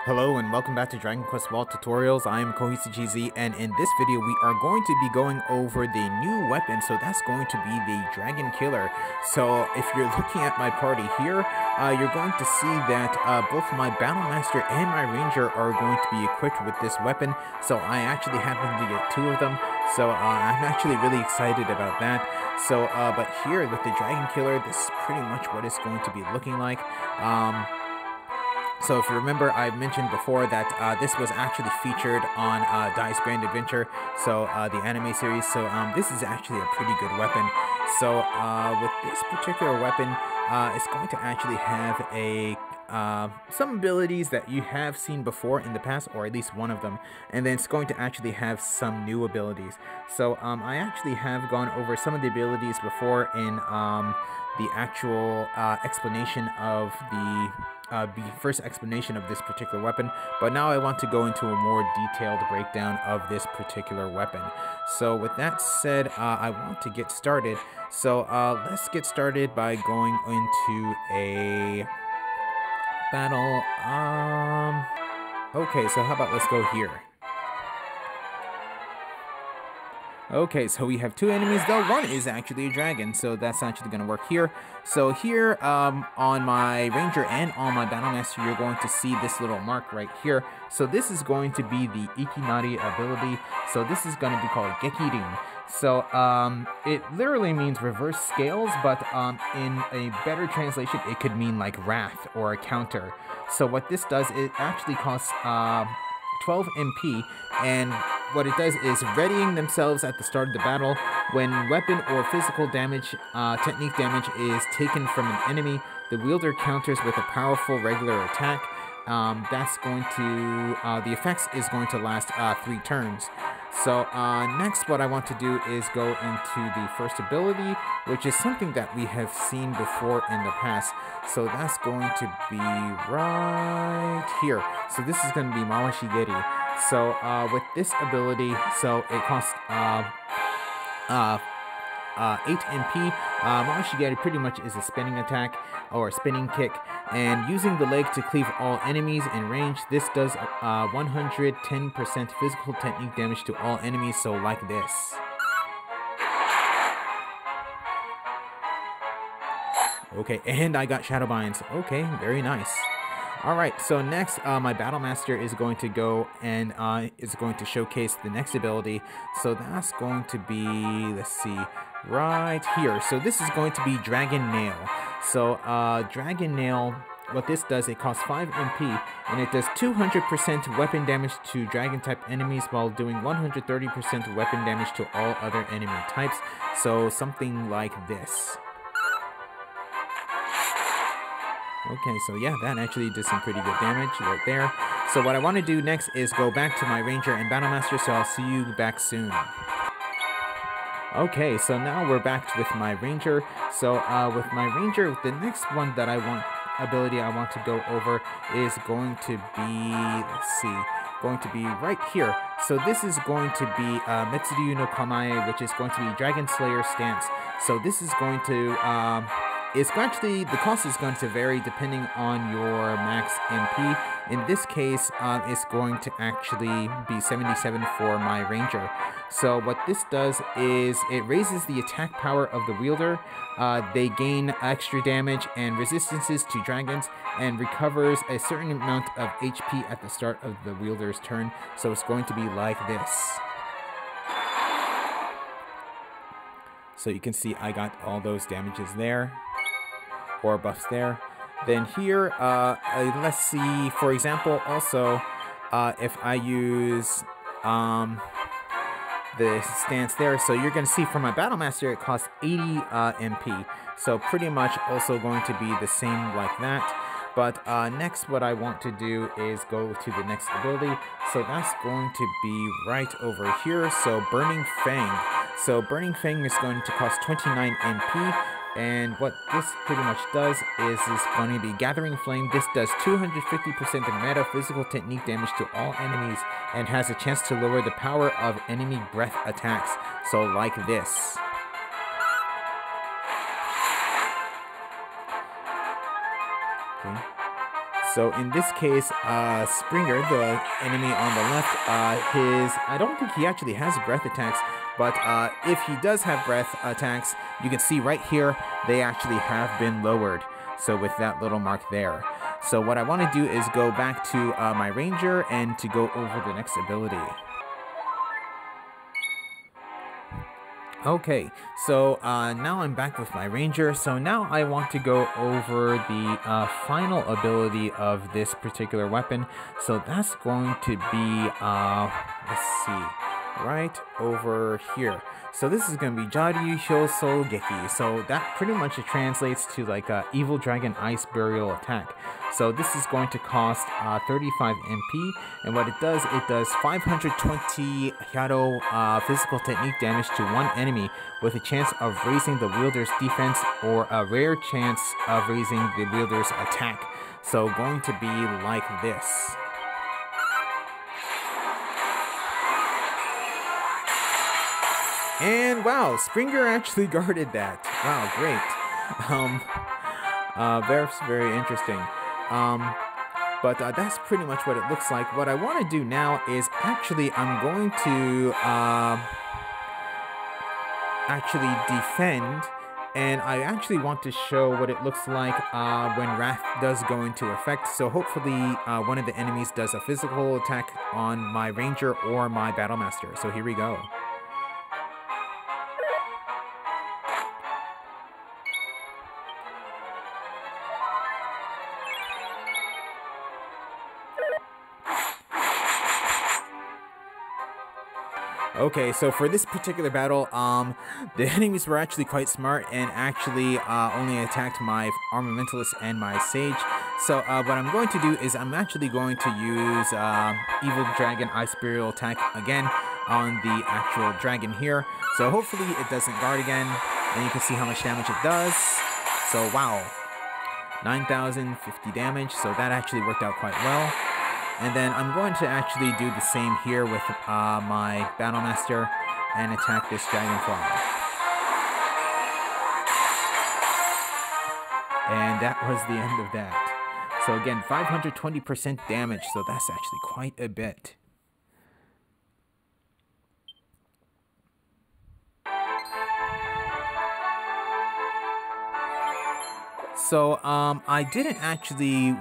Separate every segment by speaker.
Speaker 1: Hello and welcome back to Dragon Quest Vault Tutorials. I am KoHisuGZ, and in this video we are going to be going over the new weapon, so that's going to be the Dragon Killer. So if you're looking at my party here, you're going to see that both my Battlemaster and my Ranger are going to be equipped with this weapon, so I actually happen to get two of them, so I'm actually really excited about that. So, but here with the Dragon Killer, this is pretty much what it's going to be looking like. So if you remember, I mentioned before that this was actually featured on Dai's Grand Adventure, so the anime series, so this is actually a pretty good weapon. So with this particular weapon, it's going to actually have some abilities that you have seen before in the past, or at least one of them, and then it's going to actually have some new abilities. So I actually have gone over some of the abilities before in the actual explanation of the first explanation of this particular weapon, but now I want to go into a more detailed breakdown of this particular weapon. So with that said, I want to get started. So let's get started by going into a battle. Okay, so how about let's go here. Okay, so we have two enemies, though one is actually a dragon, so that's actually going to work here. So here, on my Ranger and on my Battlemaster, you're going to see this little mark right here. So this is going to be the Ikinari ability, so this is going to be called Gekirin. So, it literally means reverse scales, but in a better translation, it could mean like wrath or a counter. So what this does, it actually costs 12 MP, and what it does is readying themselves at the start of the battle. When weapon or physical damage, technique damage is taken from an enemy, the wielder counters with a powerful regular attack. That's going to, the effects is going to last 3 turns. So next what I want to do is go into the first ability, which is something that we have seen before in the past. So that's going to be right here. So this is going to be Mahashigiri. So with this ability, so it costs 8 MP. Mahashigiri pretty much is a spinning attack or a spinning kick, and using the leg to cleave all enemies in range. This does 110% physical technique damage to all enemies, so like this. Okay, and I got Shadow Binds. Okay, very nice. Alright, so next, my Battlemaster is going to go and is going to showcase the next ability. So that's going to be, let's see, right here. So this is going to be Dragon Nail. So Dragon Nail, what this does, it costs 5 MP, and it does 200% weapon damage to dragon-type enemies while doing 130% weapon damage to all other enemy types. So something like this. Okay, so yeah, that actually did some pretty good damage right there. So what I want to do next is go back to my Ranger and Battlemaster, so I'll see you back soon. Okay, so now we're back with my Ranger. So with my Ranger, the next one that ability I want to go over is going to be, let's see, going to be right here. So this is going to be Metsuryu no Kamae, which is going to be Dragon Slayer stance. So this is going to, it's actually, the cost is going to vary depending on your max MP. In this case, it's going to actually be 77 for my Ranger. So what this does is it raises the attack power of the wielder. They gain extra damage and resistances to dragons, and recovers a certain amount of HP at the start of the wielder's turn. So it's going to be like this. So you can see I got all those damages there, or buffs there. Then here, let's see, for example, also, if I use the stance there, so you're going to see for my Battlemaster, it costs 80 MP. So pretty much also going to be the same like that. But next what I want to do is go to the next ability. So that's going to be right over here. So Burning Fang. So Burning Fang is going to cost 29 MP. And what this pretty much does is going to be Gathering Flame. This does 250% of meta physical technique damage to all enemies, and has a chance to lower the power of enemy breath attacks. So like this. Okay. So in this case, Springer, the enemy on the left, I don't think he actually has breath attacks, but if he does have breath attacks, you can see right here, they actually have been lowered. So with that little mark there. So what I want to do is go back to my Ranger and to go over the next ability. Okay, so now I'm back with my Ranger, so now I want to go over the final ability of this particular weapon. So that's going to be, let's see, right over here. So this is going to be Jaryu Hyosou Geki. So that pretty much translates to like Evil Dragon Ice Burial Attack. So this is going to cost 35 MP, and what it does 520 Hyaro physical technique damage to one enemy with a chance of raising the wielder's defense or a rare chance of raising the wielder's attack. So going to be like this. And wow, Springer actually guarded that. Wow, great. Very interesting. But that's pretty much what it looks like. What I want to do now is actually I'm going to actually defend, and I actually want to show what it looks like when Wrath does go into effect. So hopefully one of the enemies does a physical attack on my Ranger or my Battlemaster. So here we go. Okay, so for this particular battle, the enemies were actually quite smart and actually only attacked my Armamentalist and my Sage. So what I'm going to do is I'm actually going to use Evil Dragon Ice Burial Attack again on the actual dragon here. So hopefully it doesn't guard again, and you can see how much damage it does. So wow, 9,050 damage, so that actually worked out quite well. And then I'm going to actually do the same here with my Battlemaster and attack this Dragonfly. And that was the end of that. So again, 520% damage, so that's actually quite a bit. So I didn't actually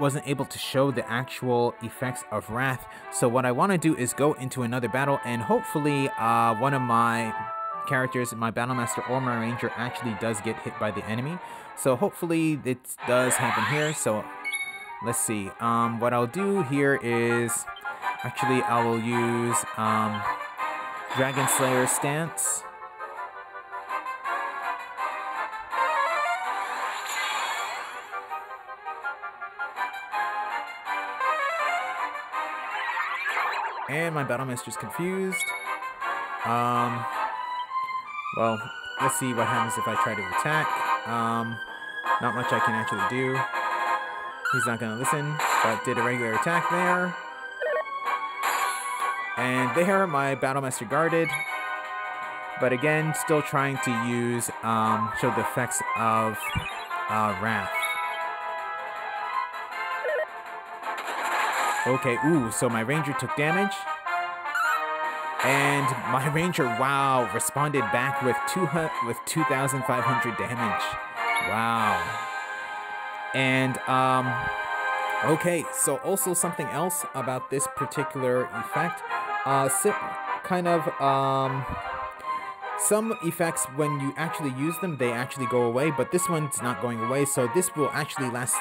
Speaker 1: wasn't able to show the actual effects of Wrath. So what I want to do is go into another battle, and hopefully one of my characters, my Battlemaster or my Ranger, actually does get hit by the enemy. So hopefully it does happen here. So let's see. What I'll do here is actually I will use Dragon Slayer stance. And my Battlemaster's confused. Well, let's see what happens if I try to attack. Not much I can actually do. He's not going to listen, but did a regular attack there. And there, my Battlemaster guarded. But again, still trying to use, show the effects of Wrath. Okay, ooh, so my Ranger took damage. And my Ranger, wow, responded back with 2,500 damage. Wow. And, okay, so also something else about this particular effect. Some effects, when you actually use them, they actually go away, but this one's not going away, so this will actually last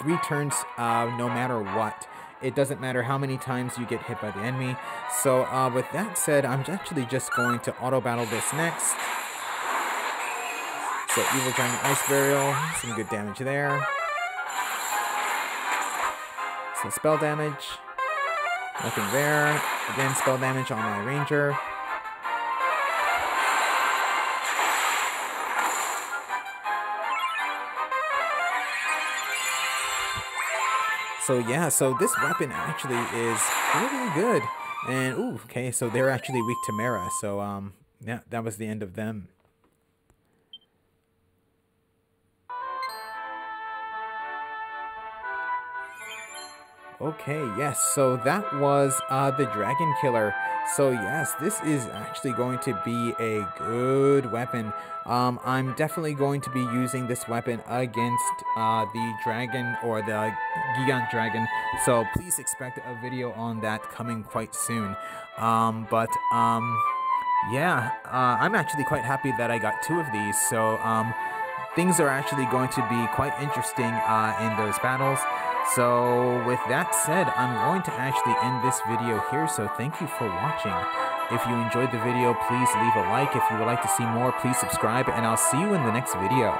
Speaker 1: 3 turns no matter what. It doesn't matter how many times you get hit by the enemy. So with that said, I'm actually just going to auto battle this next. So Evil Dragon Ice Burial, some good damage there. So spell damage, nothing there. Again, spell damage on my Ranger. So yeah, so this weapon actually is really good. And ooh, okay, so they're actually weak to Mera. So yeah, that was the end of them. Okay, yes, so that was the Dragon Killer. So yes, this is actually going to be a good weapon. I'm definitely going to be using this weapon against the dragon or the Gigant Dragon. So please expect a video on that coming quite soon. Yeah, I'm actually quite happy that I got 2 of these. So things are actually going to be quite interesting in those battles. So with that said, I'm going to actually end this video here, so thank you for watching. If you enjoyed the video, please leave a like. If you would like to see more, please subscribe, and I'll see you in the next video.